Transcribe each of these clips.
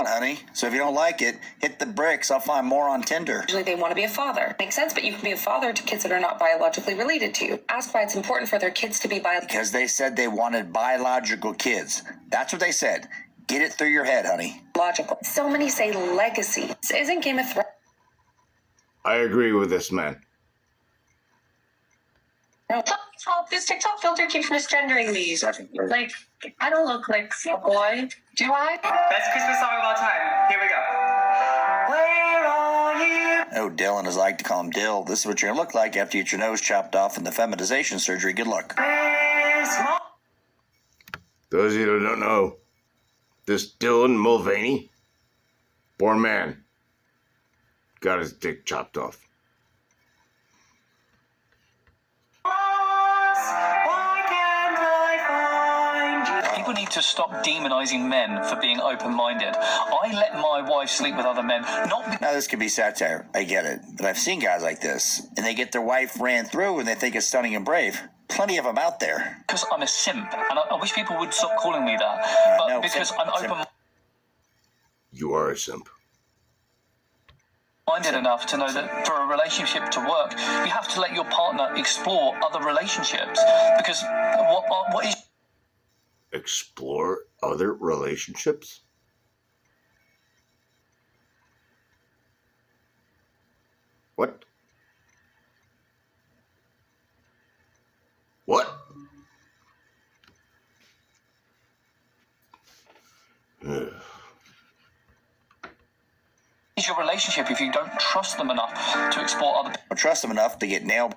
Honey, so if you don't like it, hit the bricks. I'll find more on Tinder. Usually they want to be a father. Makes sense, but you can be a father to kids that are not biologically related to you. Ask why it's important for their kids to be biological. Because they said they wanted biological kids. That's what they said. Get it through your head, honey. So many say legacy. Isn't Game of Thrones? I agree with this man. This TikTok filter keeps misgendering me. Like, I don't look like a boy, do I? Best Christmas song of all time. Here we go. Where are you? Oh, Dylan, as I like to call him Dill. This is what you're going to look like after you get your nose chopped off in the feminization surgery. Good luck. Those of you who don't know, this Dylan Mulvaney, born man, got his dick chopped off. People need to stop demonizing men for being open-minded. I let my wife sleep with other men, not because... Now, this could be satire. I get it. But I've seen guys like this, and they get their wife ran through and they think it's stunning and brave. Plenty of them out there. Because I'm a simp, and I wish people would stop calling me that. But No, because simp, I'm open-minded You are a simp. enough to know that for a relationship to work, you have to let your partner explore other relationships. Because what is... Explore other relationships? What? What? is your relationship if you don't trust them enough to explore other... Don't trust them enough to get nailed.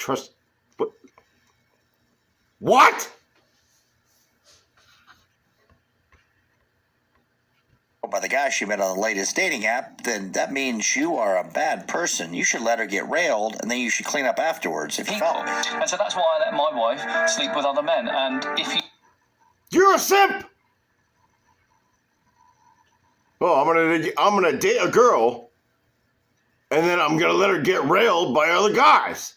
Trust... What? What? By the guy she met on the latest dating app, then that means you are a bad person. You should let her get railed, and then you should clean up afterwards if you follow me. And so that's why I let my wife sleep with other men. And if you... You're a simp! Well, I'm gonna date a girl, and then I'm gonna let her get railed by other guys.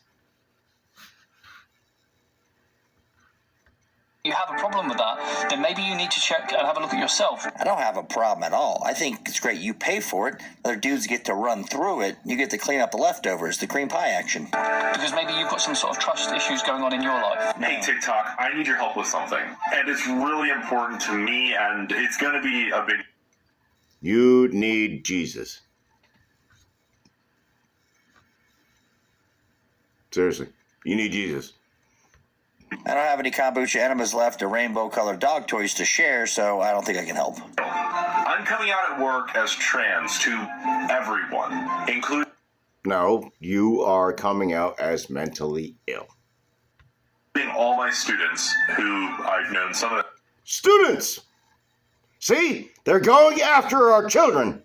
you have a problem with that, then maybe you need to check and have a look at yourself. I don't have a problem at all. I think it's great you pay for it. Other dudes get to run through it. You get to clean up the leftovers, the cream pie action. Because maybe you've got some sort of trust issues going on in your life. No. Hey, TikTok, I need your help with something. And it's really important to me, and it's going to be a big... You need Jesus. Seriously, you need Jesus. I don't have any kombucha enemas left or rainbow-colored dog toys to share, so I don't think I can help. I'm coming out at work as trans to everyone, including No, you are coming out as mentally ill. all my students who I've known some of them. Students! See? They're going after our children.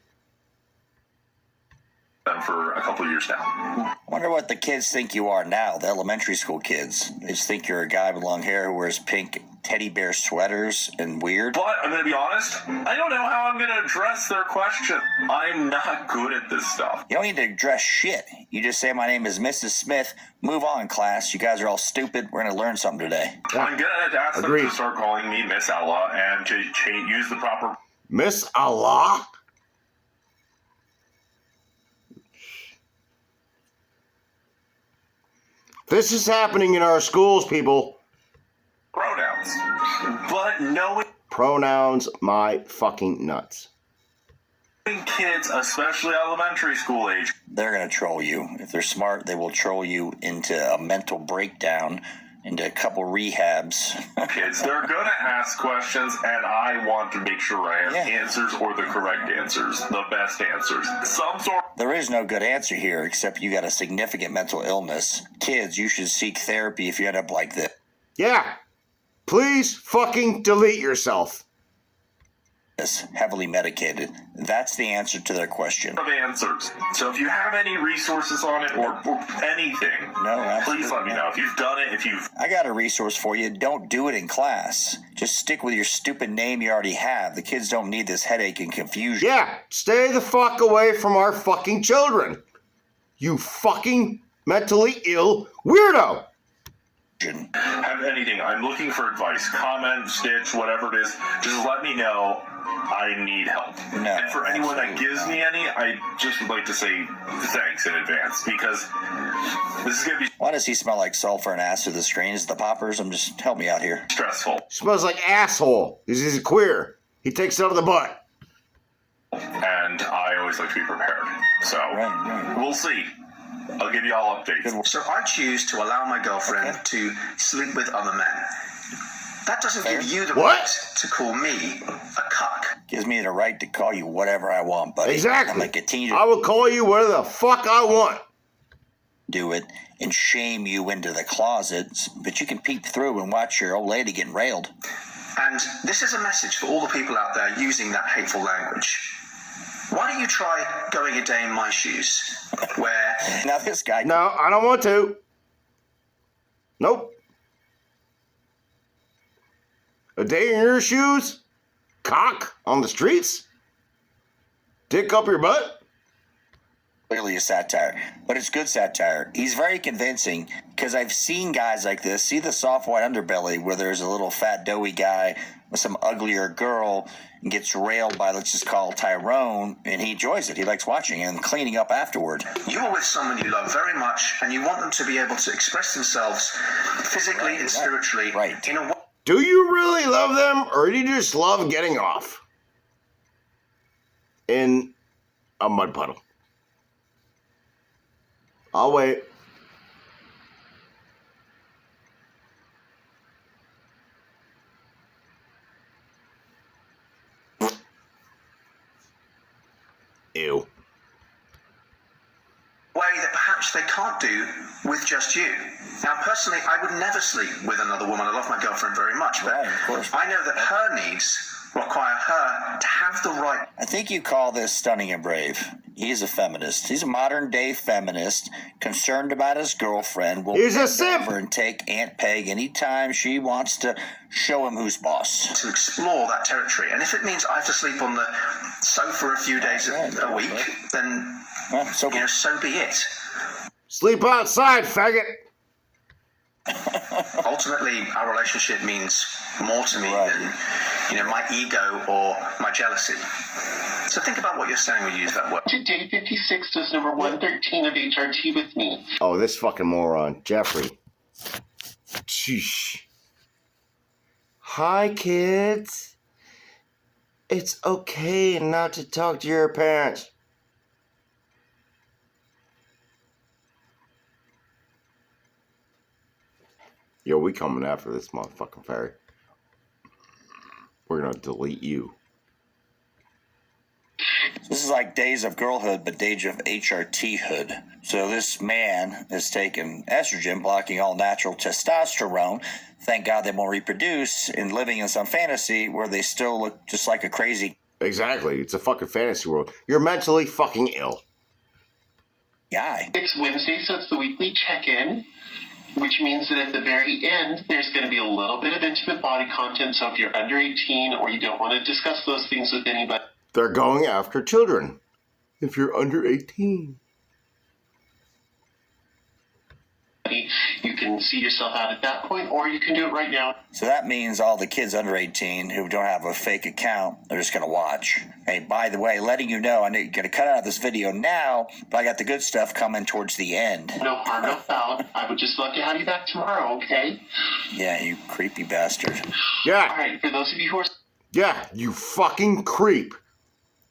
For a couple of years now. I wonder what the kids think you are now, the elementary school kids. They just think you're a guy with long hair who wears pink teddy bear sweaters and weird. But I'm going to be honest, I don't know how I'm going to address their question. I'm not good at this stuff. You don't need to address shit. You just say, my name is Mrs. Smith. Move on, class. You guys are all stupid. We're going to learn something today. Yeah. I'm going to ask Agreed. them to start calling me Miss Ella and to use the proper... Miss Allah? This is happening in our schools, people. pronouns. But knowing Pronouns my fucking nuts. kids, especially elementary school age They're going to troll you. If they're smart, they will troll you into a mental breakdown, into a couple rehabs. kids, they're going to ask questions, and I want to make sure I have answers or the correct answers, the best answers. Some sort There is no good answer here, except you got a significant mental illness. Kids, you should seek therapy if you end up like this. Yeah. Please fucking delete yourself. Heavily medicated. That's the answer to their question. of answers. So if you have any resources on it or anything, No, absolutely please let me not. know. If you've done it, if you've... I got a resource for you. Don't do it in class. Just stick with your stupid name you already have. The kids don't need this headache and confusion. Yeah, stay the fuck away from our fucking children. You fucking mentally ill weirdo. Have anything. I'm looking for advice. Comment, stitch, whatever it is. Just let me know. I need help. No, and for anyone that absolutely gives me any, I just would like to say thanks in advance because this is going to be Why does he smell like sulfur and acid? The screen is the poppers. I'm just help me out here. stressful. Smells like asshole. He's a queer. He takes it out of the butt. And I always like to be prepared. So Right. we'll see. I'll give you all updates. Good. So I choose to allow my girlfriend to sleep with other men. That doesn't give you the What? right to call me a cuck. Gives me the right to call you whatever I want, buddy. Exactly. I'm gonna continue I to will call you whatever the fuck I want. do it and shame you into the closet, but you can peek through and watch your old lady getting railed. And this is a message for all the people out there using that hateful language. Why don't you try going a day in my shoes, where Now this guy. No, I don't want to. Nope. A day in your shoes? Cock on the streets? Dick up your butt? Clearly a satire, but it's good satire. He's very convincing because I've seen guys like this. See the soft white underbelly where there's a little fat doughy guy with some uglier girl and gets railed by, let's just call Tyrone, and he enjoys it. He likes watching and cleaning up afterward. you are with someone you love very much and you want them to be able to express themselves physically and spiritually Right. in a way Do you really love them, or do you just love getting off in a mud puddle? I'll wait. Ew. way that perhaps they can't do with just you. Now, personally, I would never sleep with another woman. I love my girlfriend very much, but Right, of course. I know that her needs require her to have the right I think you call this stunning and brave. He's a feminist. He's a modern day feminist, concerned about his girlfriend. Will He's a bend simp. over and take Aunt Peg anytime she wants to show him who's boss. to explore that territory. And if it means I have to sleep on the sofa a few days a week, then Well, so so be it. Sleep outside, faggot. Ultimately, our relationship means more to me Right. than my ego or my jealousy. So think about what you're saying when you use that word. To day 56 does number 113 of HRT with me. Oh, this fucking moron, Jeffrey. Sheesh. Hi, kids. It's okay not to talk to your parents. Yo, we coming after this motherfucking fairy. We're gonna delete you. this is like days of girlhood, but days of HRT hood. So this man is taking estrogen, blocking all natural testosterone. Thank God they won't reproduce, and living in some fantasy where they still look just like a crazy Exactly. It's a fucking fantasy world. You're mentally fucking ill. guy. It's Wednesday, so it's the weekly check-in, which means that at the very end, there's going to be a little bit of intimate body content. So if you're under 18 or you don't want to discuss those things with anybody, They're going after children. If you're under 18. you can see yourself out at that point, or you can do it right now. So that means all the kids under 18 who don't have a fake account, they're just going to watch. Hey, by the way, letting you know, I know you're going to cut out this video now, but I got the good stuff coming towards the end. No harm, no foul. I would just love to have you back tomorrow, okay? Yeah, you creepy bastard. All Yeah. right, for those of you who are Yeah, you fucking creep.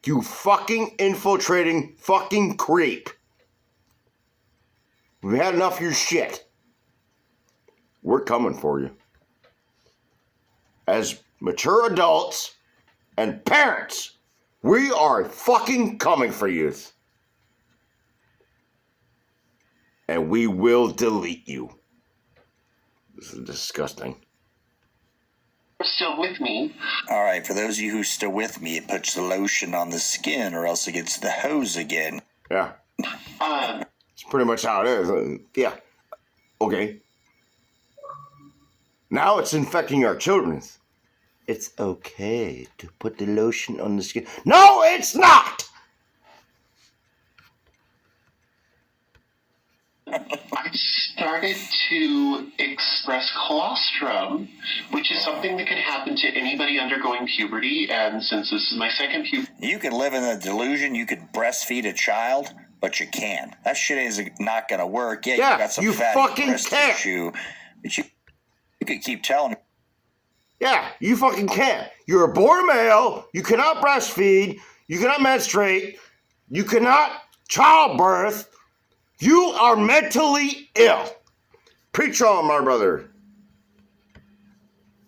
You fucking infiltrating fucking creep. We've had enough of your shit. We're coming for you. As mature adults and parents, we are fucking coming for you. And we will delete you. This is disgusting. still with me, All right, for those of you who's still with me, it puts the lotion on the skin or else it gets the hose again. Yeah. It's pretty much how it is. Yeah. Okay. Now it's infecting our children. It's okay to put the lotion on the skin. No, it's not! I just started to express colostrum, which is something that can happen to anybody undergoing puberty. And since this is my second puberty, You can live in the delusion you could breastfeed a child, but you can't. That shit is not going to work. Yeah, Yeah, you got some you fatty fucking breast can't. tissue, but you could keep telling. Yeah, you fucking can't. You're a born male. You cannot breastfeed. You cannot menstruate. You cannot childbirth. You are mentally ill. Preach on, my brother.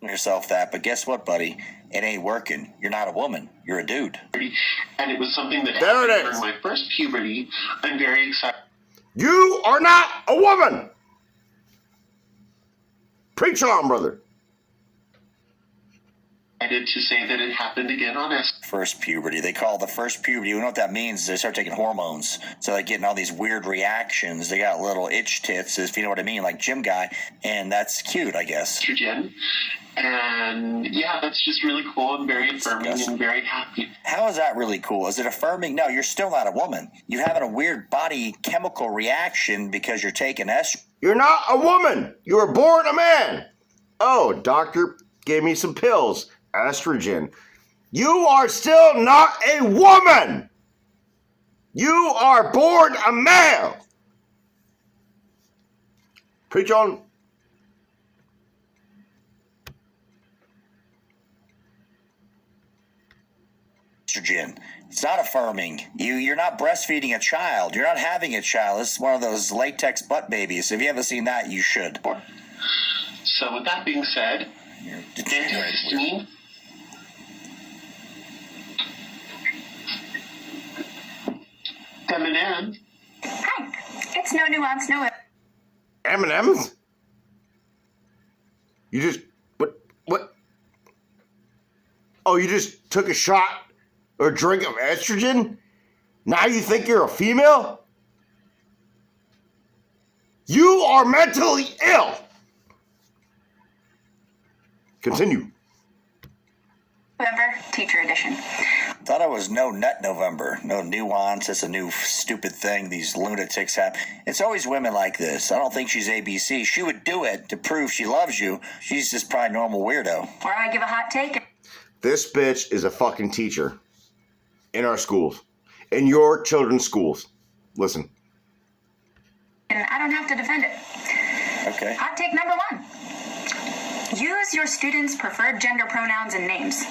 yourself that, but guess what, buddy? It ain't working. You're not a woman. You're a dude. and it was something that There it happened is. during my first puberty. I'm very excited You are not a woman. Preach on, brother. to say that it happened again on S. First puberty. They call it the first puberty. You know what that means? They start taking hormones. So they're getting all these weird reactions. They got little itch tits, if you know what I mean, like gym guy. And that's cute, I guess. Estrogen. And yeah, that's just really cool and very affirming and very happy. How is that really cool? Is it affirming? No, you're still not a woman. You're having a weird body chemical reaction because you're taking estrogen. You're not a woman. You were born a man. Oh, doctor gave me some pills. Estrogen. You are still not a woman. You are born a male. Preach on. It's not affirming. You're not breastfeeding a child. You're not having a child. This is one of those latex butt babies. If you haven't seen that, you should. So with that being said, antihistamine. M&M. Hi. It's no nuance, no. M&M's? You just what? Oh, you just took a shot or drink of estrogen? Now you think you're a female? You are mentally ill. Continue. November, teacher edition. Thought it was no nut November, no nuance. It's a new stupid thing these lunatics have. It's always women like this. I don't think she's ABC. She would do it to prove she loves you. She's just probably a normal weirdo. Or I give a hot take. This bitch is a fucking teacher in our schools, in your children's schools. Listen. And I don't have to defend it. Okay. Hot take number 1. Use your students' preferred gender pronouns and names,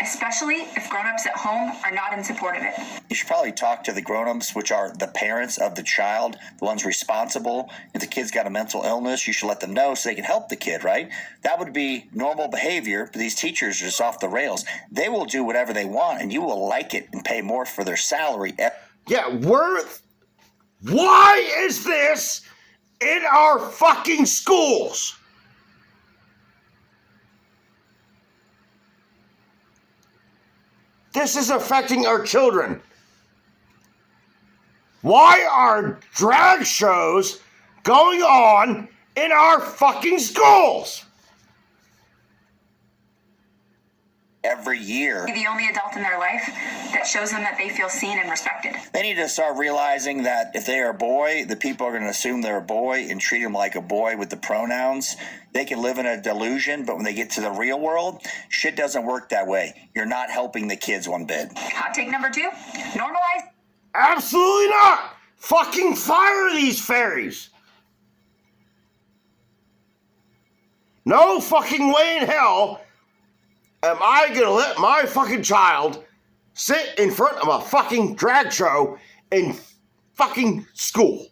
especially if grown-ups at home are not in support of it. You should probably talk to the grown-ups, which are the parents of the child, the ones responsible. If the kid's got a mental illness, you should let them know so they can help the kid, right? That would be normal behavior, but these teachers are just off the rails. They will do whatever they want, and you will like it and pay more for their salary. Yeah, why is this in our fucking schools? This is affecting our children. Why are drag shows going on in our fucking schools? Every year. Be the only adult in their life that shows them that they feel seen and respected. They need to start realizing that if they are a boy, the people are going to assume they're a boy and treat them like a boy with the pronouns. They can live in a delusion, but when they get to the real world, shit doesn't work that way. You're not helping the kids one bit. Hot take number 2. Normalize. Absolutely not. Fucking fire these fairies. No fucking way in hell am I gonna let my fucking child sit in front of a fucking drag show in fucking school.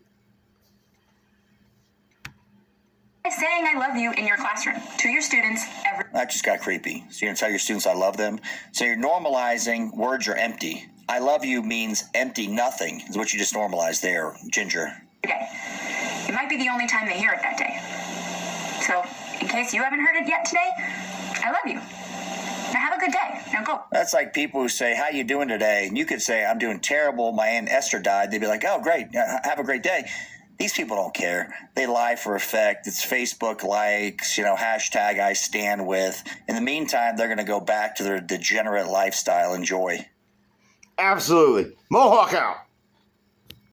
Saying I love you in your classroom to your students every. That just got creepy. So you're going to tell your students I love them? So you're normalizing words are empty. I love you means empty nothing is what you just normalized there, Ginger. day. It might be the only time they hear it that day. So, in case you haven't heard it yet today, I love you. Now have a good day. Now go. That's like people who say, how you doing today? And you could say, I'm doing terrible. My Aunt Esther died. They'd be like, oh, great. Have a great day. These people don't care. They lie for effect. It's Facebook likes, hashtag I stand with. In the meantime, they're going to go back to their degenerate lifestyle. Enjoy. Absolutely. Mohawk out.